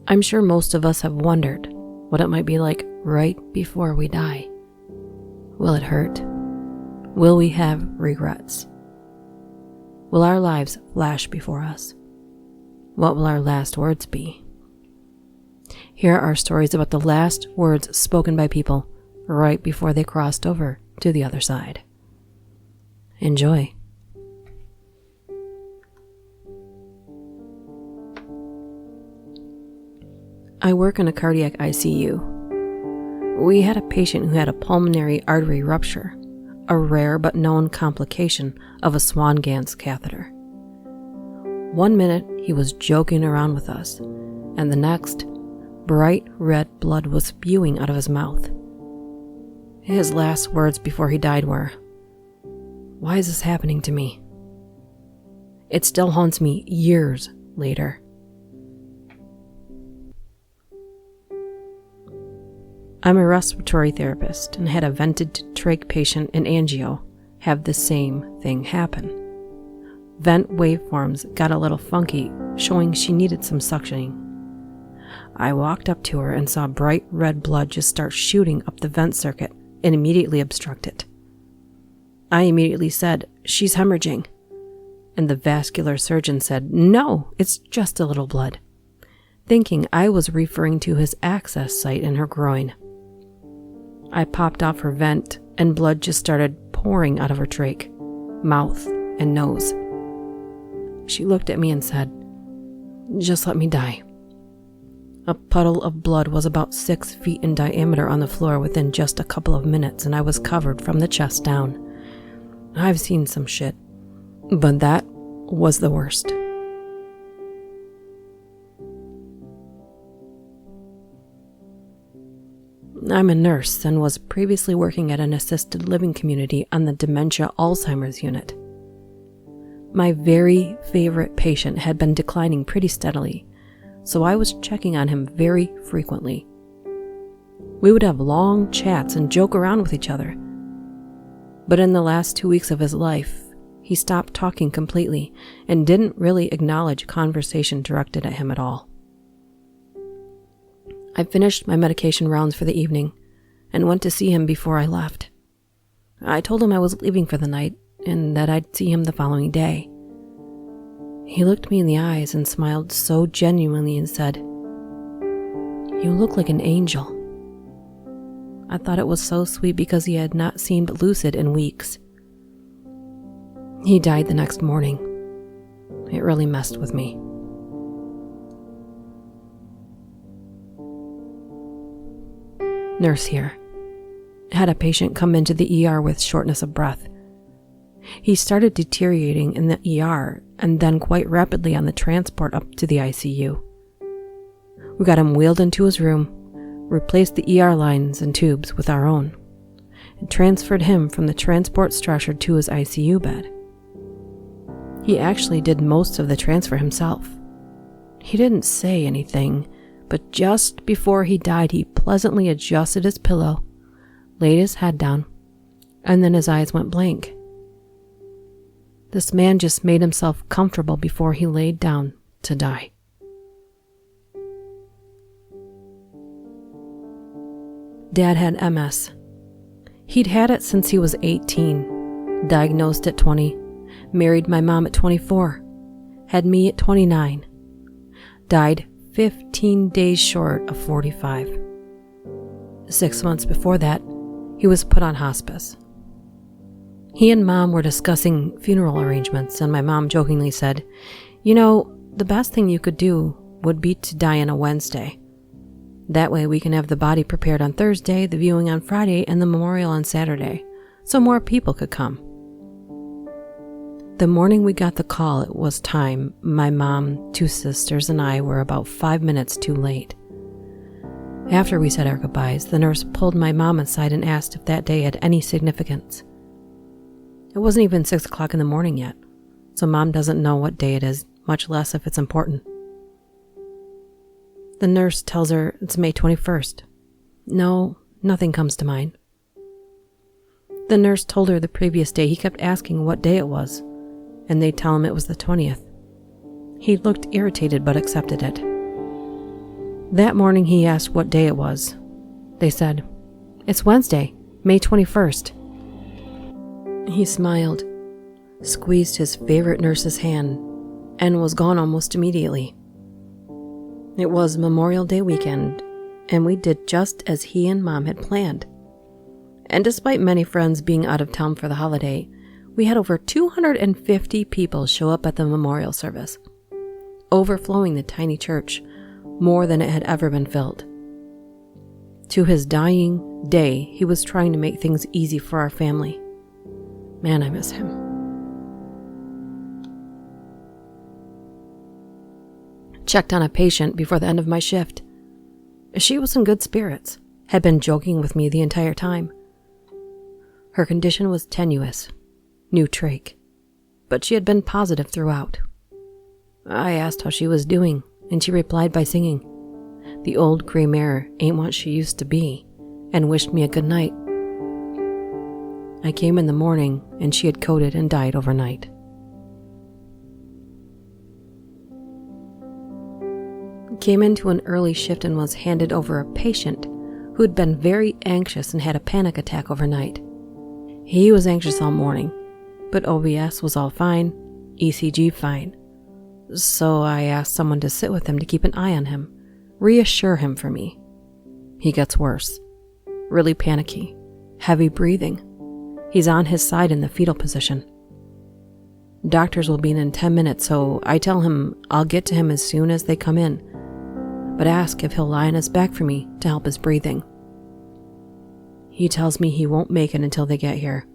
I'm sure most of us have wondered what it might be like right before we die. Will it hurt? Will we have regrets? Will our lives flash before us? What will our last words be? Here are stories about the last words spoken by people right before they crossed over to the other side. Enjoy. I work in a cardiac ICU. We had a patient who had a pulmonary artery rupture, a rare but known complication of a Swan-Ganz catheter. One minute he was joking around with us, and the next, bright red blood was spewing out of his mouth. His last words before he died were, "Why is this happening to me?" It still haunts me years later. I'm a respiratory therapist and had a vented trach patient in angio have the same thing happen. Vent waveforms got a little funky, showing she needed some suctioning. I walked up to her and saw bright red blood just start shooting up the vent circuit and immediately obstruct it. I immediately said, "She's hemorrhaging." And the vascular surgeon said, "No, it's just a little blood," thinking I was referring to his access site in her groin. I popped off her vent and blood just started pouring out of her trach, mouth, and nose. She looked at me and said, "Just let me die." A puddle of blood was about 6 feet in diameter on the floor within just a couple of minutes, and I was covered from the chest down. I've seen some shit, but that was the worst. I'm a nurse and was previously working at an assisted living community on the dementia Alzheimer's unit. My very favorite patient had been declining pretty steadily, so I was checking on him very frequently. We would have long chats and joke around with each other. But in the last 2 weeks of his life, he stopped talking completely and didn't really acknowledge conversation directed at him at all. I finished my medication rounds for the evening and went to see him before I left. I told him I was leaving for the night and that I'd see him the following day. He looked me in the eyes and smiled so genuinely and said, "You look like an angel." I thought it was so sweet because he had not seemed lucid in weeks. He died the next morning. It really messed with me. Nurse here. Had a patient come into the ER with shortness of breath. He started deteriorating in the ER and then quite rapidly on the transport up to the ICU. We got him wheeled into his room, replaced the ER lines and tubes with our own, and transferred him from the transport stretcher to his ICU bed. He actually did most of the transfer himself. He didn't say anything, but just before he died, he pleasantly adjusted his pillow, laid his head down, and then his eyes went blank. This man just made himself comfortable before he laid down to die. Dad had MS. He'd had it since he was 18, diagnosed at 20, married my mom at 24, had me at 29, died 15 days short of 45. 6 months before that, he was put on hospice. He and Mom were discussing funeral arrangements, and my mom jokingly said, "You know, the best thing you could do would be to die on a Wednesday. That way we can have the body prepared on Thursday, the viewing on Friday, and the memorial on Saturday, so more people could come." The morning we got the call it was time, my mom, 2 sisters, and I were about 5 minutes too late. After we said our goodbyes, the nurse pulled my mom aside and asked if that day had any significance. It wasn't even 6 o'clock in the morning yet, so Mom doesn't know what day it is, much less if it's important. The nurse tells her it's May 21st. No, nothing comes to mind. The nurse told her the previous day he kept asking what day it was, and they tell him it was the 20th. He looked irritated but accepted it. That morning he asked what day it was. They said, "It's Wednesday, May 21st. He smiled, squeezed his favorite nurse's hand, and was gone almost immediately. It was Memorial Day weekend, and we did just as he and Mom had planned. And despite many friends being out of town for the holiday, we had over 250 people show up at the memorial service, overflowing the tiny church more than it had ever been filled. To his dying day, he was trying to make things easy for our family. Man, I miss him. Checked on a patient before the end of my shift. She was in good spirits, had been joking with me the entire time. Her condition was tenuous, new trach, but she had been positive throughout. I asked how she was doing, and she replied by singing, "The old gray mare ain't what she used to be," and wished me a good night. I came in the morning, and she had coded and died overnight. Came into an early shift and was handed over a patient who had been very anxious and had a panic attack overnight. He was anxious all morning, but OBS was all fine, ECG fine. So I asked someone to sit with him to keep an eye on him, reassure him for me. He gets worse, really panicky, heavy breathing. He's on his side in the fetal position. Doctors will be in 10 minutes, so I tell him I'll get to him as soon as they come in, but ask if he'll lie on his back for me to help his breathing. He tells me he won't make it until they get here,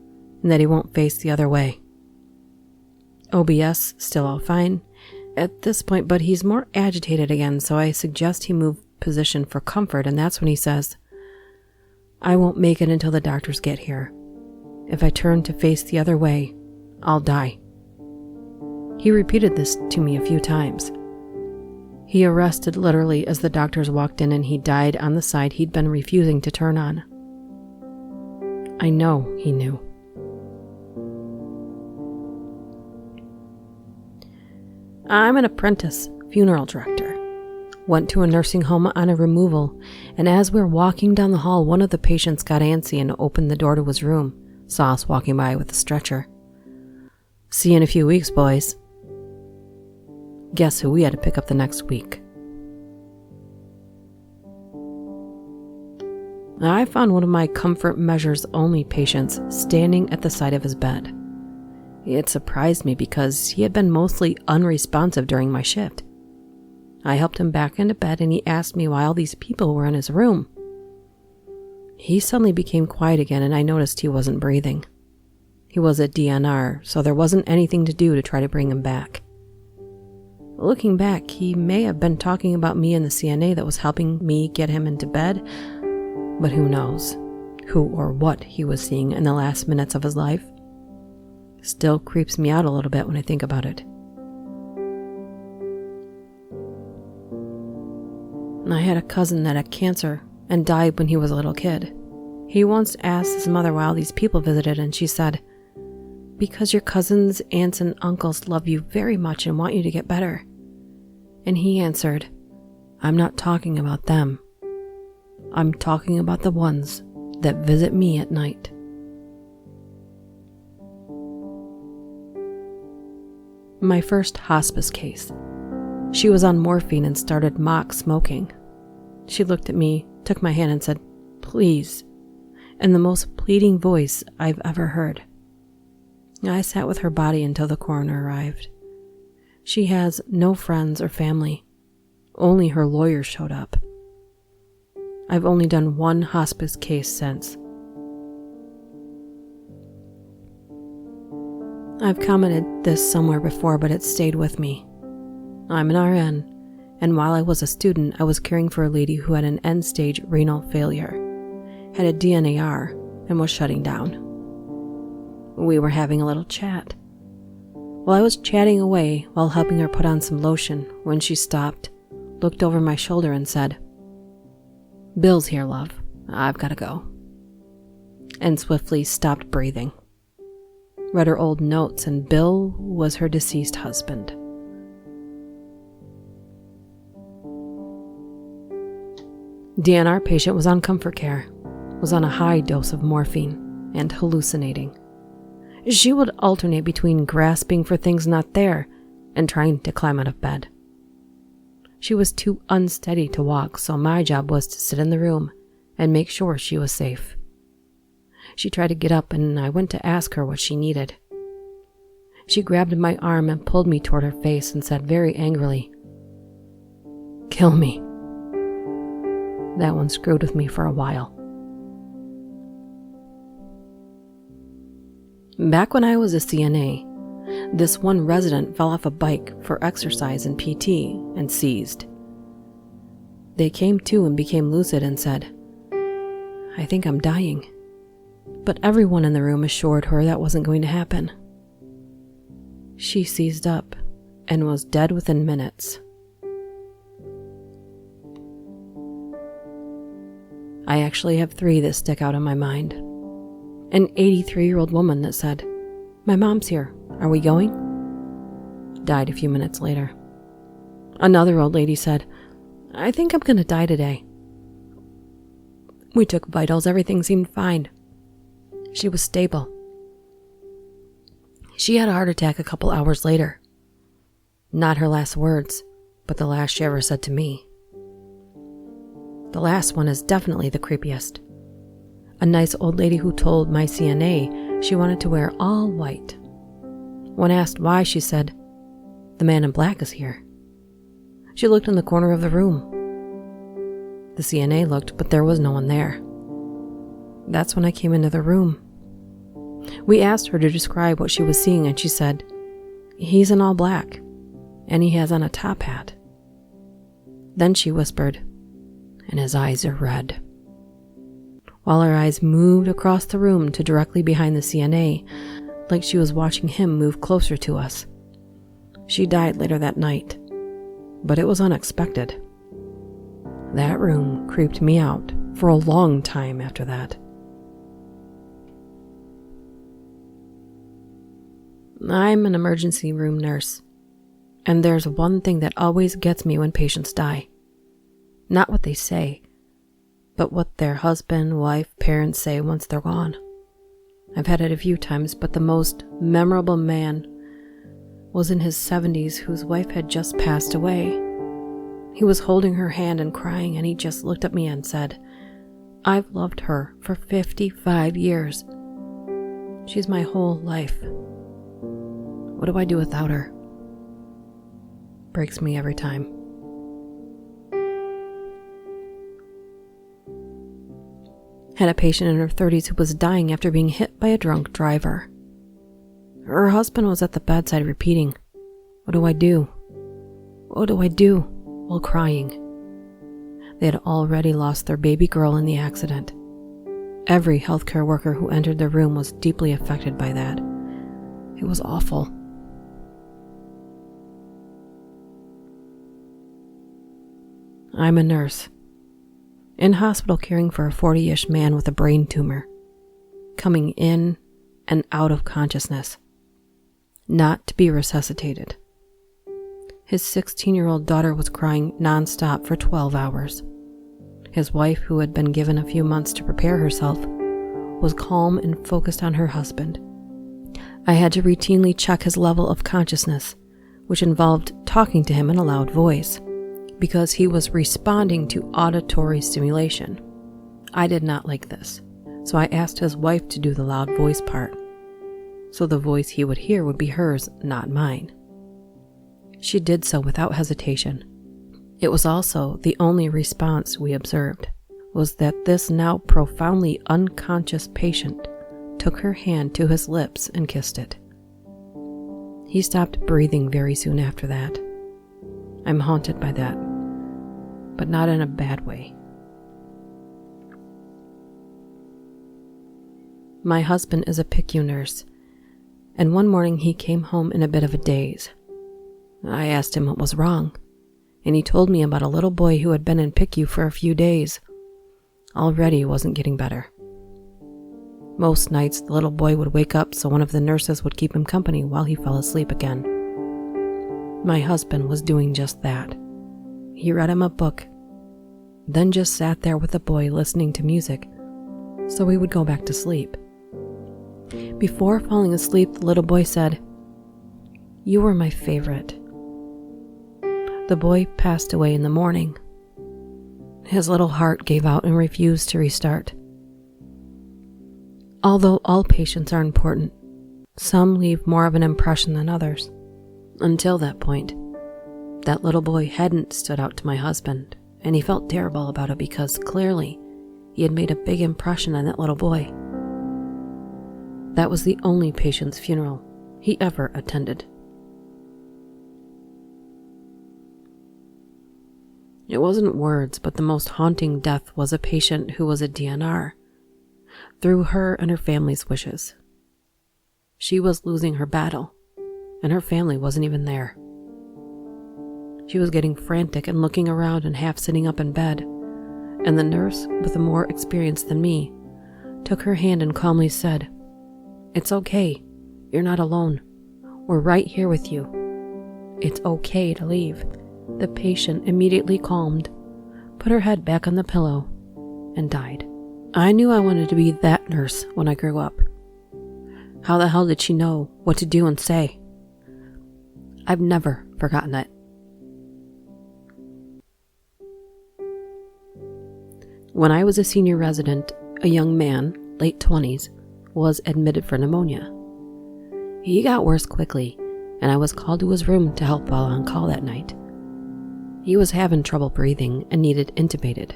and that he won't face the other way. OBS still all fine at this point, but he's more agitated again, so I suggest he move position for comfort, and that's when he says, "I won't make it until the doctors get here. If I turn to face the other way, I'll die." He repeated this to me a few times. He arrested literally as the doctors walked in, and he died on the side he'd been refusing to turn on. I know he knew. I'm an apprentice funeral director. Went to a nursing home on a removal, and as we were walking down the hall, one of the patients got antsy and opened the door to his room, saw us walking by with a stretcher. "See you in a few weeks, boys." Guess who we had to pick up the next week? I found one of my comfort measures only patients standing at the side of his bed. It surprised me because he had been mostly unresponsive during my shift. I helped him back into bed, and he asked me why all these people were in his room. He suddenly became quiet again, and I noticed he wasn't breathing. He was at DNR, so there wasn't anything to do to try to bring him back. Looking back, he may have been talking about me and the CNA that was helping me get him into bed, but who knows who or what he was seeing in the last minutes of his life. Still creeps me out a little bit when I think about it. I had a cousin that had cancer and died when he was a little kid. He once asked his mother why all these people visited, and she said, "Because your cousins, aunts, and uncles love you very much and want you to get better." And he answered, "I'm not talking about them. I'm talking about the ones that visit me at night." My first hospice case. She was on morphine and started mock smoking. She looked at me, took my hand, and said, "Please," in the most pleading voice I've ever heard. I sat with her body until the coroner arrived. She has no friends or family. Only her lawyer showed up. I've only done one hospice case since. I've commented this somewhere before, but it stayed with me. I'm an RN, and while I was a student, I was caring for a lady who had an end-stage renal failure, had a DNAR, and was shutting down. We were having a little chat. Well, I was chatting away while helping her put on some lotion when she stopped, looked over my shoulder, and said, "Bill's here, love. I've got to go." And swiftly stopped breathing. Read her old notes, and Bill was her deceased husband. DNR patient was on comfort care, was on a high dose of morphine, and hallucinating. She would alternate between grasping for things not there and trying to climb out of bed. She was too unsteady to walk, so my job was to sit in the room and make sure she was safe. She tried to get up, and I went to ask her what she needed. She grabbed my arm and pulled me toward her face and said very angrily, "Kill me." That one screwed with me for a while. Back when I was a CNA, this one resident fell off a bike for exercise and PT and seized. They came to and became lucid and said, "I think I'm dying." But everyone in the room assured her that wasn't going to happen. She seized up and was dead within minutes. I actually have 3 that stick out in my mind. An 83-year-old woman that said, "My mom's here. Are we going?" Died a few minutes later. Another old lady said, "I think I'm going to die today." We took vitals. Everything seemed fine. She was stable. She had a heart attack a couple hours later. Not her last words, but the last she ever said to me. The last one is definitely the creepiest. A nice old lady who told my CNA she wanted to wear all white. When asked why, she said, "The man in black is here." She looked in the corner of the room. The CNA looked, but there was no one there. That's when I came into the room. We asked her to describe what she was seeing, and she said, "He's in all black, and he has on a top hat." Then she whispered, "And his eyes are red." While her eyes moved across the room to directly behind the CNA, like she was watching him move closer to us. She died later that night, but it was unexpected. That room creeped me out for a long time after that. I'm an emergency room nurse, and there's one thing that always gets me when patients die. Not what they say, but what their husband, wife, parents say once they're gone. I've had it a few times, but the most memorable man was in his 70s whose wife had just passed away. He was holding her hand and crying, and he just looked at me and said, "I've loved her for 55 years. She's my whole life. What do I do without her?" Breaks me every time. Had a patient in her 30s who was dying after being hit by a drunk driver. Her husband was at the bedside repeating, "What do I do? What do I do?" while crying. They had already lost their baby girl in the accident. Every healthcare worker who entered the room was deeply affected by that. It was awful. I'm a nurse, in hospital caring for a 40-ish man with a brain tumor, coming in and out of consciousness, not to be resuscitated. His 16-year-old daughter was crying nonstop for 12 hours. His wife, who had been given a few months to prepare herself, was calm and focused on her husband. I had to routinely check his level of consciousness, which involved talking to him in a loud voice, because he was responding to auditory stimulation. I did not like this, so I asked his wife to do the loud voice part, so the voice he would hear would be hers, not mine. She did so without hesitation. It was also the only response we observed, was that this now profoundly unconscious patient took her hand to his lips and kissed it. He stopped breathing very soon after that. I'm haunted by that, but not in a bad way. My husband is a PICU nurse, and one morning he came home in a bit of a daze. I asked him what was wrong, and he told me about a little boy who had been in PICU for a few days. Already wasn't getting better. Most nights, the little boy would wake up so one of the nurses would keep him company while he fell asleep again. My husband was doing just that. He read him a book, then just sat there with the boy listening to music, so we would go back to sleep. Before falling asleep, the little boy said, "You were my favorite." The boy passed away in the morning. His little heart gave out and refused to restart. Although all patients are important, some leave more of an impression than others. Until that point, that little boy hadn't stood out to my husband, and he felt terrible about it because clearly he had made a big impression on that little boy. That was the only patient's funeral he ever attended. It wasn't words, but the most haunting death was a patient who was a DNR, through her and her family's wishes. She was losing her battle, and her family wasn't even there. She was getting frantic and looking around and half sitting up in bed, and the nurse, with more experience than me, took her hand and calmly said, "It's okay. You're not alone. We're right here with you. It's okay to leave." The patient immediately calmed, put her head back on the pillow, and died. I knew I wanted to be that nurse when I grew up. How the hell did she know what to do and say? I've never forgotten it. When I was a senior resident, a young man, late 20s, was admitted for pneumonia. He got worse quickly, and I was called to his room to help while on call that night. He was having trouble breathing and needed intubated.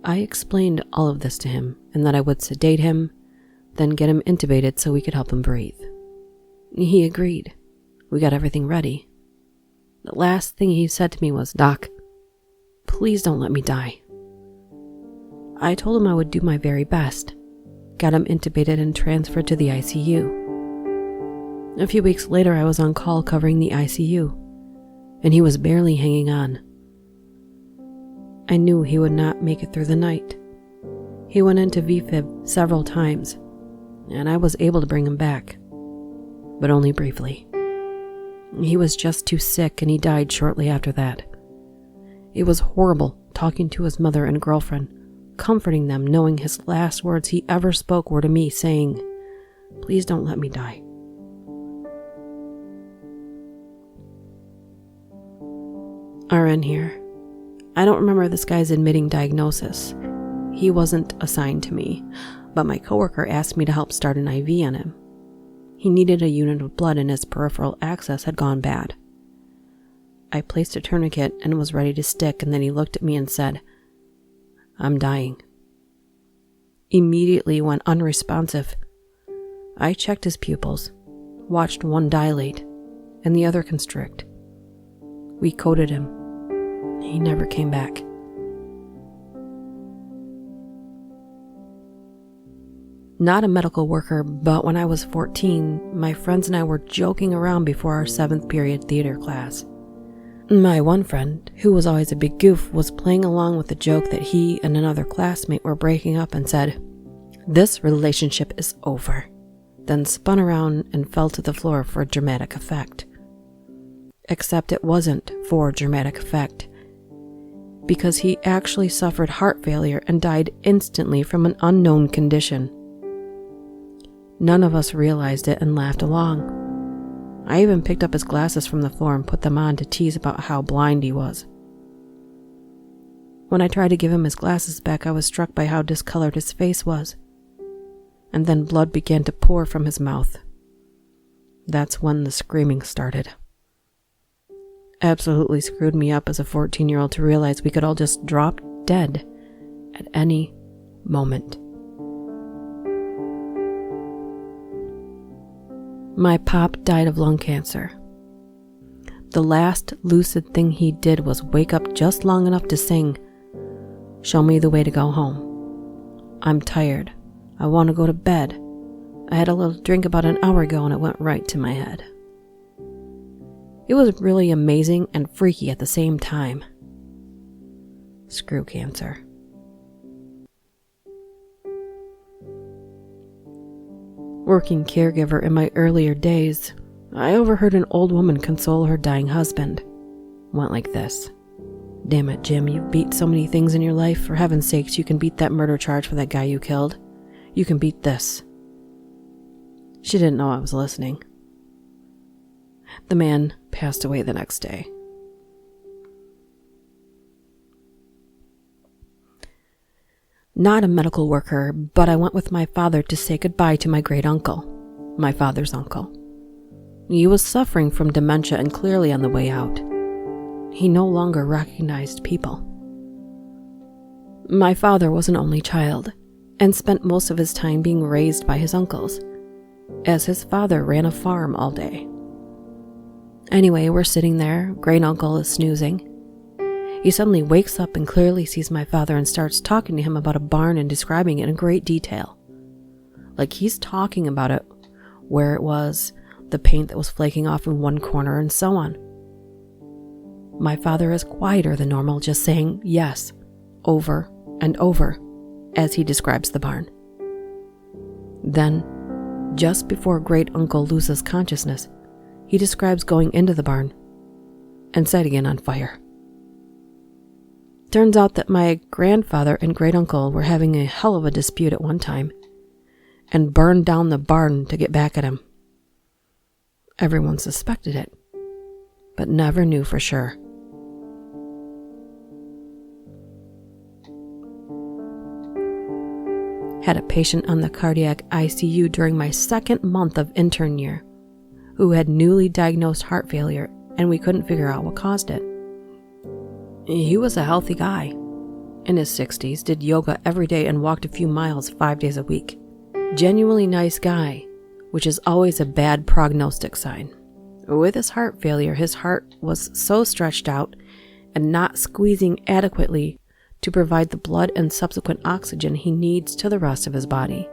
I explained all of this to him and that I would sedate him, then get him intubated so we could help him breathe. He agreed. We got everything ready. The last thing he said to me was, "Doc, please don't let me die." I told him I would do my very best, got him intubated and transferred to the ICU. A few weeks later, I was on call covering the ICU, and he was barely hanging on. I knew he would not make it through the night. He went into VFib several times, and I was able to bring him back, but only briefly. He was just too sick, and he died shortly after that. It was horrible talking to his mother and girlfriend, comforting them, knowing his last words he ever spoke were to me saying, "Please don't let me die." RN here. I don't remember this guy's admitting diagnosis. He wasn't assigned to me, but my coworker asked me to help start an IV on him. He needed a unit of blood and his peripheral access had gone bad. I placed a tourniquet and was ready to stick, and then he looked at me and said, "I'm dying." Immediately went unresponsive. I checked his pupils, watched one dilate and the other constrict. We coded him. He never came back. Not a medical worker, but when I was 14, my friends and I were joking around before our 7th period theater class. My one friend, who was always a big goof, was playing along with the joke that he and another classmate were breaking up and said, "This relationship is over," then spun around and fell to the floor for dramatic effect. Except it wasn't for dramatic effect, because he actually suffered heart failure and died instantly from an unknown condition. None of us realized it and laughed along. I even picked up his glasses from the floor and put them on to tease about how blind he was. When I tried to give him his glasses back, I was struck by how discolored his face was, and then blood began to pour from his mouth. That's when the screaming started. Absolutely screwed me up as a 14-year-old to realize we could all just drop dead at any moment. My pop died of lung cancer. The last lucid thing he did was wake up just long enough to sing, "Show me the way to go home. I'm tired. I want to go to bed. I had a little drink about an hour ago and it went right to my head." It was really amazing and freaky at the same time. Screw cancer. Working caregiver in my earlier days, I overheard an old woman console her dying husband. Went like this. Damn it, Jim, you've beat so many things in your life. For heaven's sakes, you can beat that murder charge for that guy you killed. You can beat this. She didn't know I was listening. The man passed away the next day. Not a medical worker, but I went with my father to say goodbye to my great uncle, my father's uncle. He was suffering from dementia and clearly on the way out. He no longer recognized people. My father was an only child and spent most of his time being raised by his uncles, as his father ran a farm all day. Anyway, we're sitting there, great uncle is snoozing. He suddenly wakes up and clearly sees my father and starts talking to him about a barn and describing it in great detail. Like he's talking about it, where it was, the paint that was flaking off in one corner, and so on. My father is quieter than normal, just saying yes, over and over, as he describes the barn. Then, just before great uncle loses consciousness, he describes going into the barn and setting it on fire. Turns out that my grandfather and great uncle were having a hell of a dispute at one time and burned down the barn to get back at him. Everyone suspected it, but never knew for sure. Had a patient on the cardiac ICU during my second month of intern year who had newly diagnosed heart failure, and we couldn't figure out what caused it. He was a healthy guy, in his 60s, did yoga every day and walked a few miles 5 days a week. Genuinely nice guy, which is always a bad prognostic sign. With his heart failure, his heart was so stretched out and not squeezing adequately to provide the blood and subsequent oxygen he needs to the rest of his body.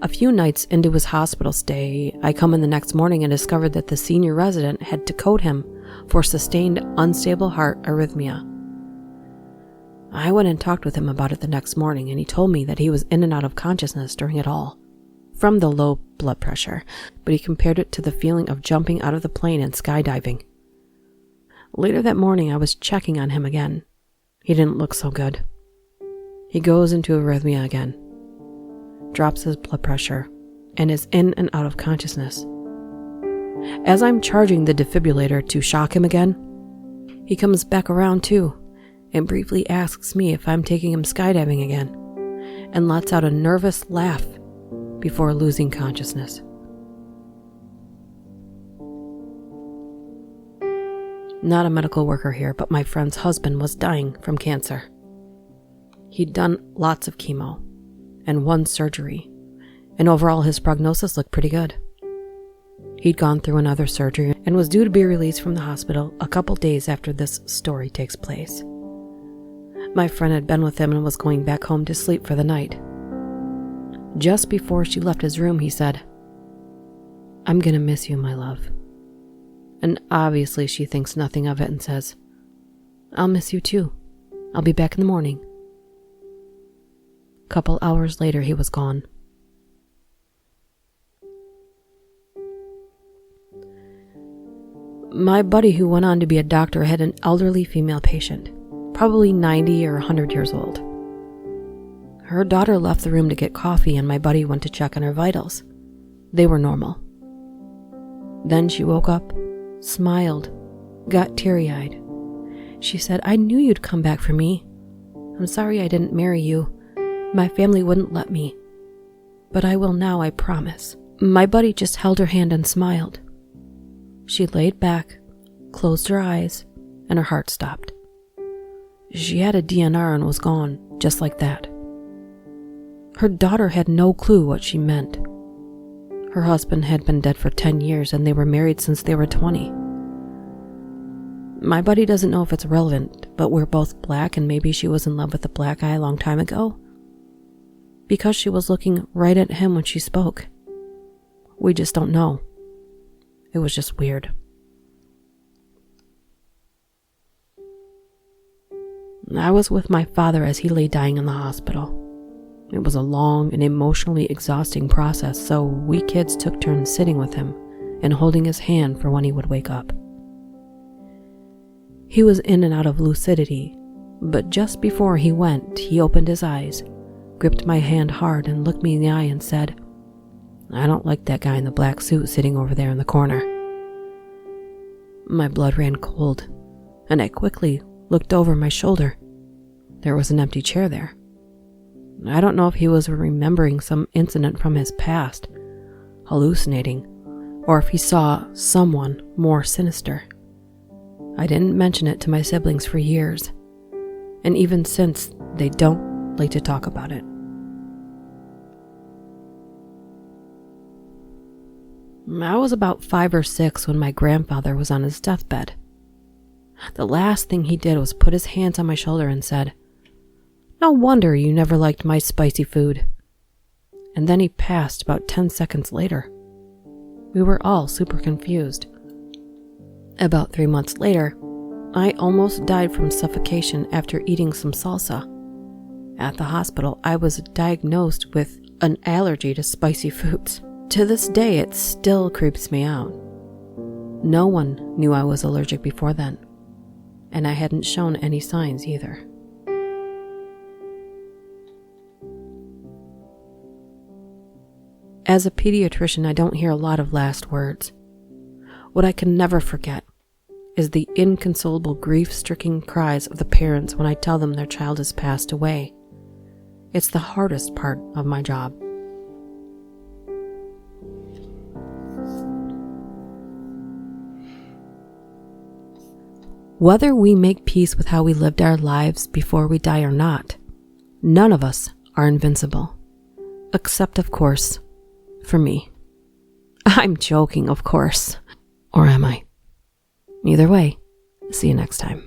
A few nights into his hospital stay, I come in the next morning and discovered that the senior resident had to code him for sustained unstable heart arrhythmia. I went and talked with him about it the next morning, and he told me that he was in and out of consciousness during it all, from the low blood pressure, but he compared it to the feeling of jumping out of the plane and skydiving. Later that morning, I was checking on him again. He didn't look so good. He goes into arrhythmia again, drops his blood pressure, and is in and out of consciousness. As I'm charging the defibrillator to shock him again, he comes back around too, and briefly asks me if I'm taking him skydiving again, and lets out a nervous laugh before losing consciousness. Not a medical worker here, but my friend's husband was dying from cancer. He'd done lots of chemo and one surgery, and overall his prognosis looked pretty good. He'd gone through another surgery and was due to be released from the hospital a couple days after this story takes place. My friend had been with him and was going back home to sleep for the night. Just before she left his room, he said, "I'm gonna miss you, my love." And obviously she thinks nothing of it and says, "I'll miss you too. I'll be back in the morning." Couple hours later, he was gone. My buddy who went on to be a doctor had an elderly female patient, probably 90 or 100 years old. Her daughter left the room to get coffee, and my buddy went to check on her vitals. They were normal. Then she woke up, smiled, got teary-eyed. She said, "I knew you'd come back for me. I'm sorry I didn't marry you. My family wouldn't let me. But I will now, I promise." My buddy just held her hand and smiled. She laid back, closed her eyes, and her heart stopped. She had a DNR and was gone, just like that. Her daughter had no clue what she meant. Her husband had been dead for 10 years, and they were married since they were 20. My buddy doesn't know if it's relevant, but we're both black, and maybe she was in love with a black guy a long time ago, because she was looking right at him when she spoke. We just don't know. It was just weird. I was with my father as he lay dying in the hospital. It was a long and emotionally exhausting process, so we kids took turns sitting with him and holding his hand for when he would wake up. He was in and out of lucidity, but just before he went, he opened his eyes, gripped my hand hard, and looked me in the eye and said, "I don't like that guy in the black suit sitting over there in the corner." My blood ran cold, and I quickly looked over my shoulder. There was an empty chair there. I don't know if he was remembering some incident from his past, hallucinating, or if he saw someone more sinister. I didn't mention it to my siblings for years, and even since, they don't like to talk about it. I was about 5 or 6 when my grandfather was on his deathbed. The last thing he did was put his hands on my shoulder and said, "No wonder you never liked my spicy food." And then he passed about 10 seconds later. We were all super confused. About 3 months later, I almost died from suffocation after eating some salsa. At the hospital, I was diagnosed with an allergy to spicy foods. To this day, it still creeps me out. No one knew I was allergic before then, and I hadn't shown any signs either. As a pediatrician, I don't hear a lot of last words. What I can never forget is the inconsolable grief-stricken cries of the parents when I tell them their child has passed away. It's the hardest part of my job. Whether we make peace with how we lived our lives before we die or not, none of us are invincible. Except, of course, for me. I'm joking, of course. Or am I? Either way, see you next time.